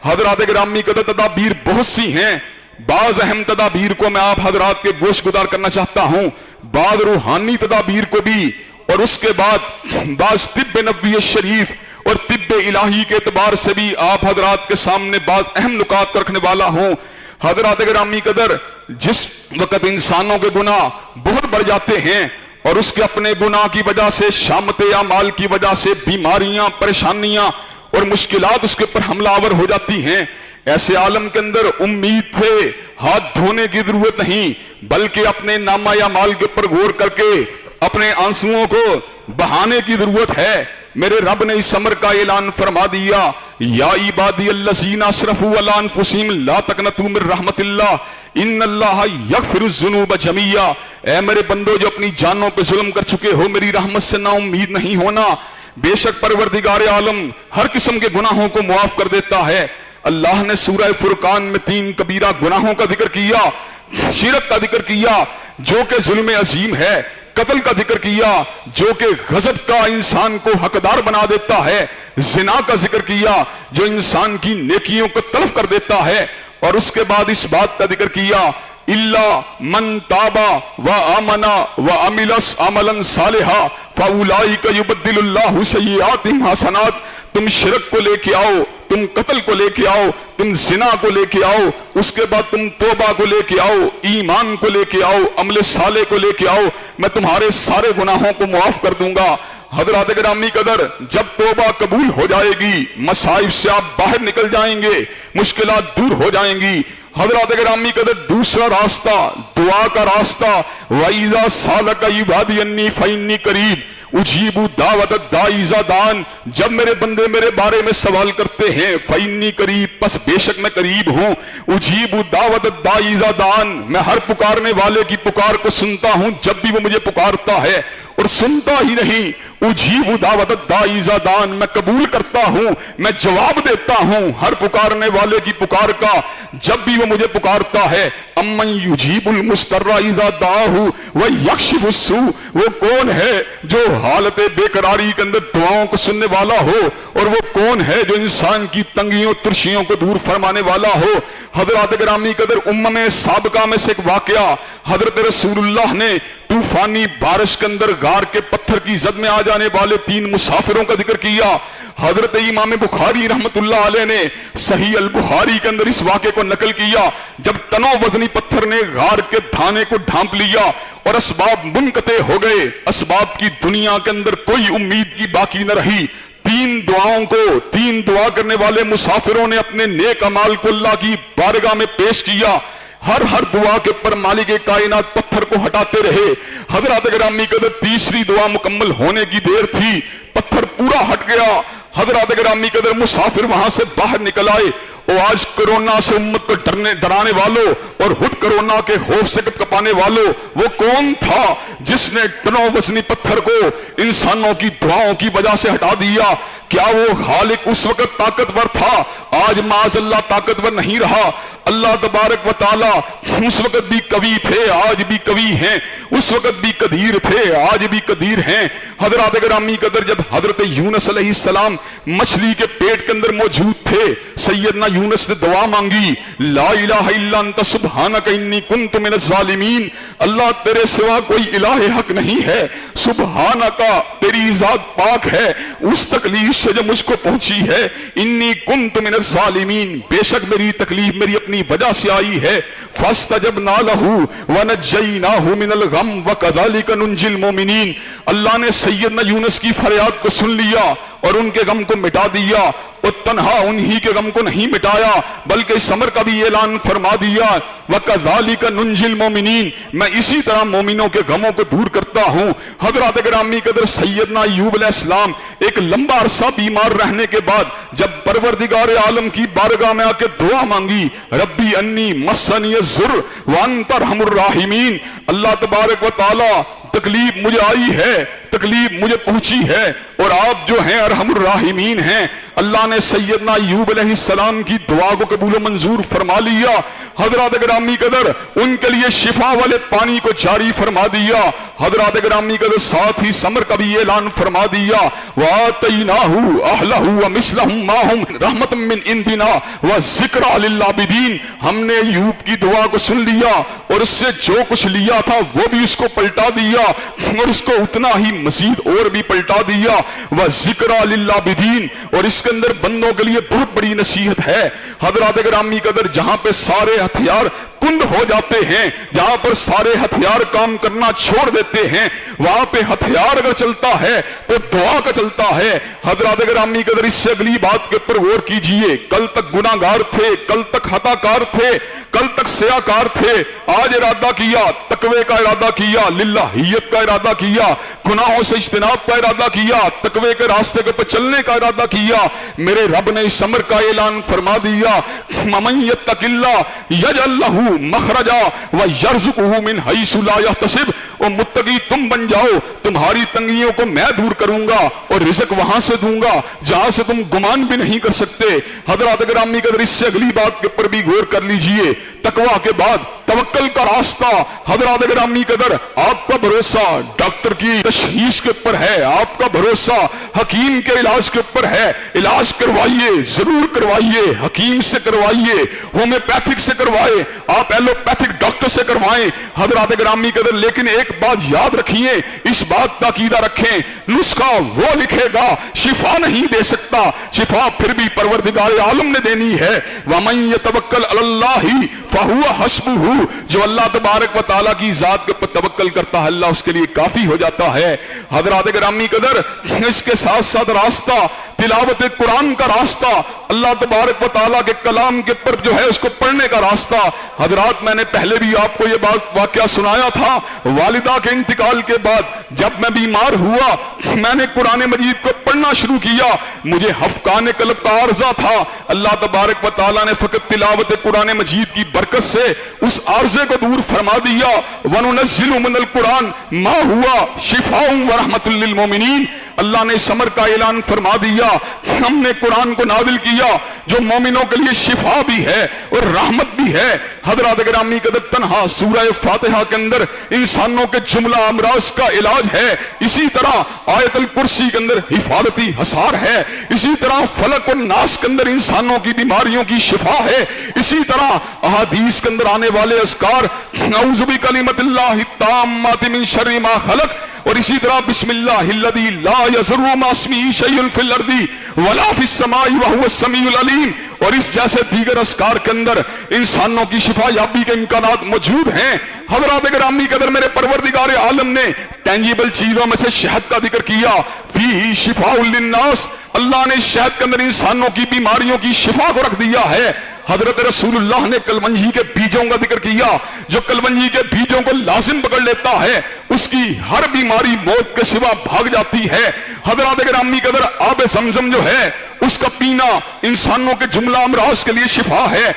حضرات گرامی قدر تدابیر بہت سی ہیں، بعض اہم تدابیر کو میں آپ حضرات کے گوش گزار کرنا چاہتا ہوں، بعض روحانی تدابیر کو بھی، اور اس کے بعد بعض طب نبوی شریف اور طب الہی کے اعتبار سے بھی آپ حضرات کے سامنے بعض اہم نکات کو رکھنے والا ہوں۔ حضرات گرامی قدر، جس وقت انسانوں کے گناہ بہت بڑھ جاتے ہیں اور اس کے اپنے گناہ کی وجہ سے، شامت اعمال کی وجہ سے بیماریاں، پریشانیاں اور مشکلات اس کے پر حملہ آور ہو جاتی ہیں، ایسے عالم کے اندر امید سے ہاتھ دھونے کی ضرورت نہیں، بلکہ اپنے نامہ اعمال کے اوپر غور کر کے اپنے آنسوؤں کو بہانے کی ضرورت ہے۔ میرے رب نے اس امر کا اعلان فرما دیا، یا عبادی الذین اسرفوا علی انفسہم لا تقنطوا من رحمت اللہ ان اللہ یغفر الذنوب جميعا، اے میرے بندو جو اپنی جانوں پہ ظلم کر چکے ہو، میری رحمت سے نا امید نہیں ہونا، بے شک پروردگار عالم ہر قسم کے گناہوں کو معاف کر دیتا ہے۔ اللہ نے سورہ فرقان میں 3 کبیرہ گناہوں کا ذکر کیا، شرک کا ذکر کیا جو کہ ظلم عظیم ہے، قتل کا ذکر کیا جو کہ غضب کا انسان کو حقدار بنا دیتا ہے، زنا کا ذکر کیا جو انسان کی نیکیوں کو تلف کر دیتا ہے، اور اس کے بعد اس بات کا ذکر کیا الا من تاب وآمن وعمل عملا صالحا فاولئک یبدل اللہ سیئاتہم حسنات۔ تم شرک کو لے کے آؤ، تم قتل کو لے کے آؤ، تم زنا کو لے کے آؤ، اس کے بعد تم توبہ کو لے کے آؤ، ایمان کو لے کے آؤ، عمل صالح کو لے کے آؤ، میں تمہارے سارے گناہوں کو معاف کر دوں گا۔ حضرات گرامی قدر، جب توبہ قبول ہو جائے گی، مصائب سے آپ باہر نکل جائیں گے، مشکلات دور ہو جائیں گی۔ حضرات گرامی قدر، دوسرا راستہ دعا کا راستہ، وَإِذَا سَأَلَكَ عِبَادِي عَنِّي فَإِنِّي قَرِيبٌ اجیب دعوت الداعی اذا دعان، جب میرے بندے میرے بارے میں سوال کرتے ہیں فإنی قریب، پس بے شک میں قریب ہوں، اجیب دعوت الداعی اذا دعان، میں ہر پکارنے والے کی پکار کو سنتا ہوں جب بھی وہ مجھے پکارتا ہے، اور سنتا ہی نہیں، اجیب دعوت الداعی اذا دعان، میں قبول کرتا ہوں، میں جواب دیتا ہوں ہر پکارنے والے کی پکار کا جب بھی وہ مجھے پکارتا ہے۔ امن یجیب المضطر اذا دعاہ ویکشف السوء، وہ کون ہے جو حالت بے قراری کے اندر دعاؤں کو سننے والا ہو، اور وہ کون ہے جو انسان کی تنگیوں ترشیوں کو دور فرمانے والا ہو۔ حضرات گرامی قدر، امم سابقہ میں سے ایک واقعہ، حضرت رسول اللہ نے طوفانی بارش کے اندر غار کے پتھر کی زد میں آ جانے والے 3 مسافروں کا ذکر کیا۔ حضرت امام بخاری رحمت اللہ علیہ نے صحیح البخاری کے اندر اس واقعے کو نقل کیا، جب تنو وزنی پتھر نے غار کے دھانے کو ڈھانپ لیا اور اسباب منقطع ہو گئے، اسباب کی دنیا کے اندر کوئی امید کی باقی نہ رہی، 3 دعاؤں کو 3 دعا کرنے والے مسافروں نے اپنے نیک اعمال کو اللہ کی بارگاہ میں پیش کیا، ہر دعا کے پر مالک کائنات پتھر کو ہٹاتے رہے۔ حضرات گرامی قدر، تیسری دعا مکمل ہونے کی دیر تھی، پتھر پورا ہٹ گیا۔ حضرات گرامی قدر، مسافر وہاں سے باہر نکل آئے، اور آج کرونا سے امت کو ڈرانے والوں اور خود کرونا کے خوف سے کپکپانے والوں، وہ کون تھا جس نے تنو وزنی پتھر کو انسانوں کی دعاؤں کی وجہ سے ہٹا دیا؟ کیا وہ خالق اس وقت طاقتور تھا؟ آج معاذ اللہ طاقتور نہیں رہا۔ اللہ تبارک و تعالی اس وقت بھی قوی تھے، آج بھی قوی ہیں، اس وقت بھی قدیر تھے، آج بھی قدیر ہیں۔ حضرات گرامی قدر، جب حضرت یونس علیہ السلام مچھلی کے پیٹ کے اندر موجود تھے، سیدنا یونس نے دعا مانگی، لا الہ الا انت سبحانک انی کنت من الظالمین، اللہ تیرے سوا کوئی الہ حق نہیں ہے، سبحانکا، تیری ذات پاک ہے اس تکلیف سے جو مجھ کو پہنچی ہے، انی کنت من الظالمین، بے شک میری تکلیف میری اپنی وجہ سے آئی ہے، فاستجبنا لہ ونجیناہ من الغم وکذالک ننجی المؤمنین، اللہ نے سیدنا یونس کی فریاد کو سن لیا اور ان کے غم کو مٹا دیا، اور تنہا انہی کے غم کو نہیں مٹایا بلکہ اس امر کا بھی اعلان فرما دیا، وَكَذَلِكَ نُنْجِي الْمُؤْمِنِينَ، میں اسی طرح مومنوں کے غموں کو دور کرتا ہوں۔ حضرات گرامی قدر، سیدنا ایوب علیہ السلام ایک لمبا عرصہ بیمار رہنے کے بعد جب پروردگار عالم کی بارگاہ میں آ کے دعا مانگی، ربی انی مسنی الضر وانت ارحم الراحمین، اللہ تبارک و تعالی تکلیف مجھے آئی ہے، تکلیف مجھے پہنچی ہے اور آپ جو ہیں ارحم الراحمین ہیں. اللہ نے سیدنا ایوب علیہ السلام کی دعا کو قبول و منظور فرما لیا. حضرات گرامی قدر ان کے لیے شفا والے پانی کو جاری فرما دیا. حضرات گرامی قدر ساتھ ہی سمر کا بھی اعلان فرما دیا وَآتَيْنَاهُ أَهْلَهُ وَمِثْلَهُمْ مَعَهُمْ رَحْمَةً مِّنْ عِنْدِنَا وَذِكْرَىٰ لِلْعَابِدِينَ. ہم نے ایوب کی دعا کو سن لیا اور اس سے جو کچھ لیا تھا وہ بھی اس کو پلٹا دیا اور اس کو اتنا ہی مزید اور بھی پلٹا دیا. وَذِكْرَىٰ لِلْعَابِدِينَ. اور اس کے اندر بندوں کے لیے بہت بڑی نصیحت ہے. حضرات گرامی قدر جہاں پہ سارے ہتھیار کند ہو جاتے ہیں, جہاں پر سارے ہتھیار کام کرنا چھوڑ دیتے ہیں, وہاں پہ ہتھیار اگر چلتا ہے تو دعا کا چلتا ہے. حضرات گرامی قدر اس سے اگلی بات کے اوپر غور کیجئے. کل تک گناہگار تھے, کل تک خطا کار تھے, کل تک سیاہ کار تھے, آج ارادہ کیا, تقوی کا ارادہ کیا, للہیت کا ارادہ کیا, گناہوں سے اجتناب کا ارادہ کیا, تقوی کے راستے کے اوپر چلنے کا ارادہ کیا. میرے رب نے اس امر کا اعلان فرما دیا مَمَن يَتَّقِ اللَّهَ يَجْعَل لَّهُ مَخْرَجًا وَيَرْزُقْهُ مِنْ حَيْثُ لَا يَحْتَسِبُ. اور متقی تم بن جاؤ, تمہاری تنگیوں کو میں دور کروں گا اور رزق وہاں سے دوں گا جہاں سے تم گمان بھی نہیں کر سکتے. حضرات گرامی قدر اس سے اگلی بات کے اوپر بھی غور کر لیجئے. تقویٰ کے بعد توکل کا راستہ. حضرات گرامی قدر آپ کا بھروسہ ڈاکٹر کی تشخیص کے اوپر ہے, آپ کا بھروسہ حکیم کے علاج کے اوپر ہے. علاج کروائیے, ضرور کروائیے, حکیم سے کروائیے, ہومیوپیتھک سے کروائے, آپ ایلوپیتھک ڈاکٹر سے کروائیں. حضرات گرامی قدر لیکن ایک بات یاد رکھیے, اس بات کا عقیدہ رکھیں, نسخہ وہ لکھے گا, شفا نہیں دے سکتا. شفا پھر بھی پروردگار عالم نے دینی ہے. وَمَن يَتَوَكَّلْ عَلَى اللَّهِ فَهُوَ حَسْبُهُ. جو اللہ تبارک و تعالیٰ کی ذات کے اوپر توکل کرتا ہے اللہ اس کے لیے کافی ہو جاتا ہے. حضرات گرامی قدر اس کے ساتھ ساتھ راستہ تلاوت قرآن کا راستہ, اللہ تبارک و تعالیٰ کے کلام کے اوپر جو ہے اس کو پڑھنے کا راستہ. حضرات میں نے پہلے بھی آپ کو یہ بات واقعہ سنایا تھا. والدہ کے انتقال کے بعد جب میں بیمار ہوا میں نے قرآن مجید کو پڑھنا شروع کیا. مجھے حفقان قلب کا عارضہ تھا. اللہ تبارک و تعالیٰ نے فقط تلاوت قرآن مجید کی برکت سے اس عارضے کو دور فرما دیا. وَنُنَزِّلُ مِنَ الْقُرْآنِ مَا هُوَ شِفَاءٌ وَرَحْمَةٌ لِّلْمُؤْمِنِينَ. اللہ نے اس امر کا اعلان فرما دیا, ہم نے قرآن کو نازل کیا جو مومنوں کے لیے شفا بھی ہے اور رحمت بھی ہے. حضرات گرامی قدر تنہا سورہ فاتحہ کے اندر انسانوں کے جملہ امراض کا علاج ہے. اسی طرح آیت الکرسی کے اندر حفاظتی حصار ہے. اسی طرح فلق و ناس کے اندر انسانوں کی بیماریوں کی شفا ہے. اسی طرح احادیث کے اندر آنے والے اذکار اعوذ بکلمۃ اللہ التامۃ من شر ما خلق, اور اسی طرح بسم اللہ الذی لا یضر مع اسمہ شیء فی الارض ولا فی السماء وهو السمیع العلیم, اور اس جیسے دیگر اذکار کے اندر انسانوں کی شفا یابی کے امکانات موجود ہیں. حضرات گرامی قدر میرے پروردگار عالم نے ٹینجیبل چیزوں میں سے شہد کا ذکر کیا, فیہ شفاء للناس. اللہ نے شہد کے اندر انسانوں کی بیماریوں کی شفا کو رکھ دیا ہے. حضرت رسول اللہ نے کلمنجی کے بیجوں کا ذکر کیا, جو کلمنجی کے بیجوں کو لازم پکڑ لیتا ہے اس کی ہر بیماری موت کے سوا بھاگ جاتی ہے. حضرات گرامی قدر آب زمزم جو ہے اس کا پینا انسانوں کے جملہ امراض کے لیے شفا ہے.